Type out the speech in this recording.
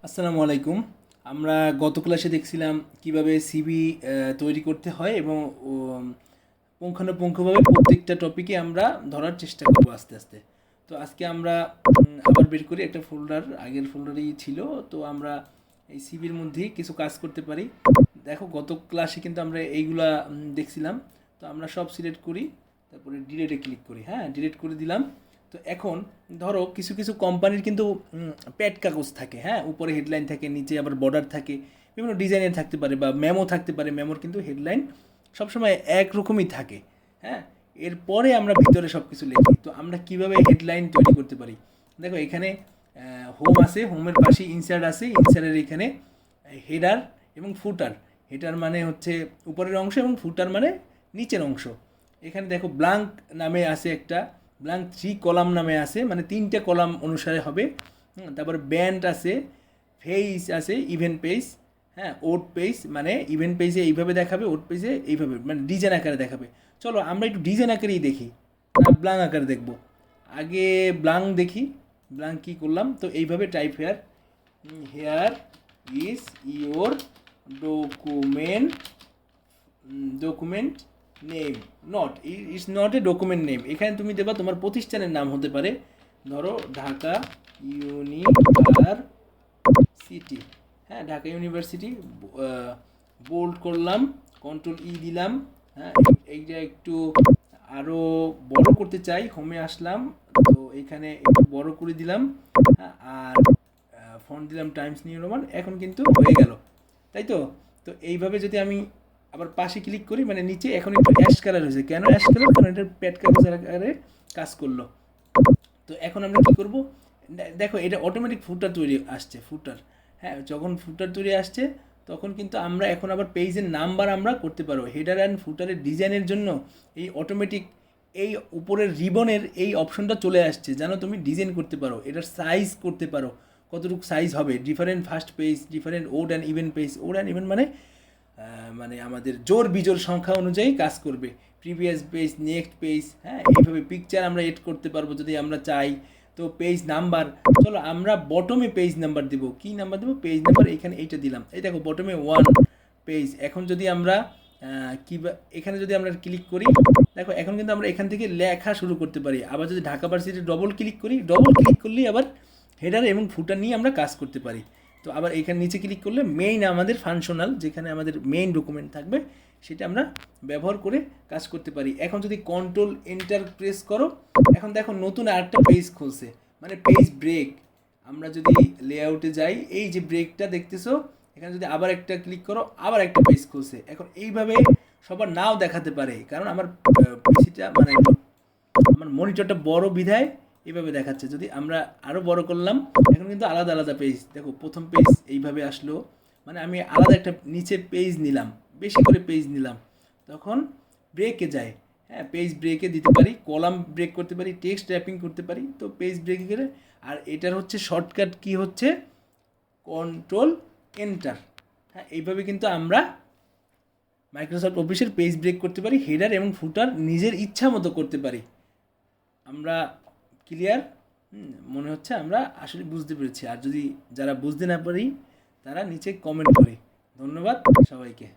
আসসালামু আলাইকুম। আমরা গত ক্লাসে দেখছিলাম কিভাবে সিভি তৈরি করতে হয় এবং পুঙ্খানুপুঙ্খভাবে প্রত্যেকটা টপিকে আমরা ধরার চেষ্টা করব আস্তে আস্তে। তো আজকে আমরা আবার বের করি একটা ফোল্ডার, আগের ফোল্ডারেই ছিল। তো আমরা এই সিভির মধ্যেই কিছু কাজ করতে পারি। দেখো গত ক্লাসে কিন্তু আমরা এইগুলা দেখছিলাম। তো আমরা সব সিলেক্ট করি, তারপরে ডিলেটে ক্লিক করি। হ্যাঁ, ডিলিট করে দিলাম। তো এখন ধরো কিছু কিছু কোম্পানির কিন্তু প্যাড কাগজ থাকে। হ্যাঁ, উপরে হেডলাইন থাকে, নিচে আবার বর্ডার থাকে, বিভিন্ন ডিজাইনের থাকতে পারে বা মেমো থাকতে পারে। মেমোর কিন্তু হেডলাইন সবসময় একরকমই থাকে। হ্যাঁ, এরপরে আমরা ভিতরে সব কিছু লিখি। তো আমরা কিভাবে হেডলাইন তৈরি করতে পারি, দেখো এখানে হোম আছে, হোমের পাশে ইনসার্ট আছে, ইনসার্টের এখানে হেডার এবং ফুটার। হেডার মানে হচ্ছে উপরের অংশ এবং ফুটার মানে নিচের অংশ। এখানে দেখো ব্লাঙ্ক নামে আছে একটা, ব্লাঙ্ক 3 কলাম নামে আছে, মানে 3টে কলাম অনুসারে হবে। তারপর ব্যান্ড আছে, ফেস আছে, ইভেন্ট পেজ। হ্যাঁ, ওট পেজ মানে ইভেন্ট পেজে এইভাবে দেখাবে, ওট পেজে এইভাবে, মানে ডিজাইন আকারে দেখাবে। চলো আমরা একটু ডিজাইন আকারেই দেখি, না ব্লাঙ্ক আকারে দেখব। আগে ব্লাঙ্ক দেখি। ব্লাঙ্ক কী করলাম, তো এইভাবে type here, here is your document, document name, not it's not a document name. এখানে তুমি দেবা তোমার প্রতিষ্ঠানের নাম হতে পারে, ধরো ঢাকা ইউনিভার্সিটি। হ্যাঁ, ঢাকা ইউনিভার্সিটি বোল্ড করলাম, কন্ট্রোল দিলাম। হ্যাঁ, এইটা একটু আরও বড় করতে চাই, হোমে আসলাম, তো এখানে একটু বড় করে দিলাম। হ্যাঁ, আর ফন্ট দিলাম টাইমস নিউ রোমান। এখন কিন্তু হয়ে গেল, তাই তো? তো এইভাবে যদি আমি আবার পাশে ক্লিক করি, মানে নিচে এখন একটু অ্যাশ কালার হয়েছে। কেন অ্যাশ কালার? কারণ এটা প্যাড কাগজের আকারে কাজ করলো। তো এখন আমরা কি করব, দেখো এটা অটোমেটিক ফুটার তৈরি আসছে, ফুটার। হ্যাঁ, যখন ফুটার তৈরি আসছে তখন কিন্তু আমরা এখন আবার পেজের নাম্বার আমরা করতে পারবো। হেডার অ্যান্ড ফুটারের ডিজাইনের জন্য এই অটোমেটিক এই উপরের রিবনের এই অপশনটা চলে আসছে, যেন তুমি ডিজাইন করতে পারো, এটার সাইজ করতে পারো, কতটুকু সাইজ হবে, different first page, different odd and even page. Odd and even মানে মানে আমাদের জোর বিজোর সংখ্যা অনুযায়ী কাজ করবে। Previous page, next page. হ্যাঁ, এইভাবে পিকচার আমরা এড করতে পারবো যদি আমরা চাই। তো পেজ নাম্বার, চলো আমরা বটমে পেজ নাম্বার দেবো। কী নাম্বার দেবো? Page number. এখানে এইটা দিলাম, এই দেখো বটমে 1 পেজ। এখন যদি আমরা এখানে যদি আমরা ক্লিক করি, দেখো এখন কিন্তু আমরা এখান থেকে লেখা শুরু করতে পারি। আবার যদি ঢাকা ভার্সিটি ডবল ক্লিক করি, ডবল ক্লিক করলেই আবার হেডার এবং ফুটার নিয়ে আমরা কাজ করতে পারি। তো আবার এখানে নিচে ক্লিক করলে মেইন আমাদের ফাংশনাল, যেখানে আমাদের মেইন ডকুমেন্ট থাকবে, সেটা আমরা ব্যবহার করে কাজ করতে পারি। এখন যদি কন্ট্রোল এন্টার প্রেস করো, এখন দেখো নতুন আরেকটা পেজ খুলছে, মানে পেজ ব্রেক। আমরা যদি লেআউটে যাই, এই যে ব্রেকটা দেখতেছো, এখানে যদি আবার একটা ক্লিক করো, আবার একটা পেজ খুলছে। এখন এইভাবে সবার নাও দেখাতে পারে, কারণ আমার পিসিটা মানে আমার মনিটরটা বড় বিধায় এইভাবে দেখাচ্ছে। যদি আমরা আরও বড় করলাম, এখন কিন্তু আলাদা আলাদা পেজ, দেখো প্রথম পেজ এইভাবে আসলো, মানে আমি আলাদা একটা নিচে পেজ নিলাম, বেশি করে পেজ নিলাম, তখন ব্রেকে যায়। হ্যাঁ, পেজ ব্রেকে দিতে পারি, কলাম ব্রেক করতে পারি, টেক্সট র্যাপিং করতে পারি। তো পেজ ব্রেকে গেলে, আর এটার হচ্ছে শর্টকাট কি হচ্ছে কন্ট্রোল এন্টার। হ্যাঁ, এইভাবে কিন্তু আমরা মাইক্রোসফট অফিসের পেজ ব্রেক করতে পারি, হেডার এবং ফুটার নিজের ইচ্ছা মতো করতে পারি। আমরা ক্লিয়ার? মনে হচ্ছে আমরা আসলে বুঝতে পেরেছি। আর যদি যারা বুঝতে না পারি, তারা নিচে কমেন্ট করে। ধন্যবাদ সবাইকে।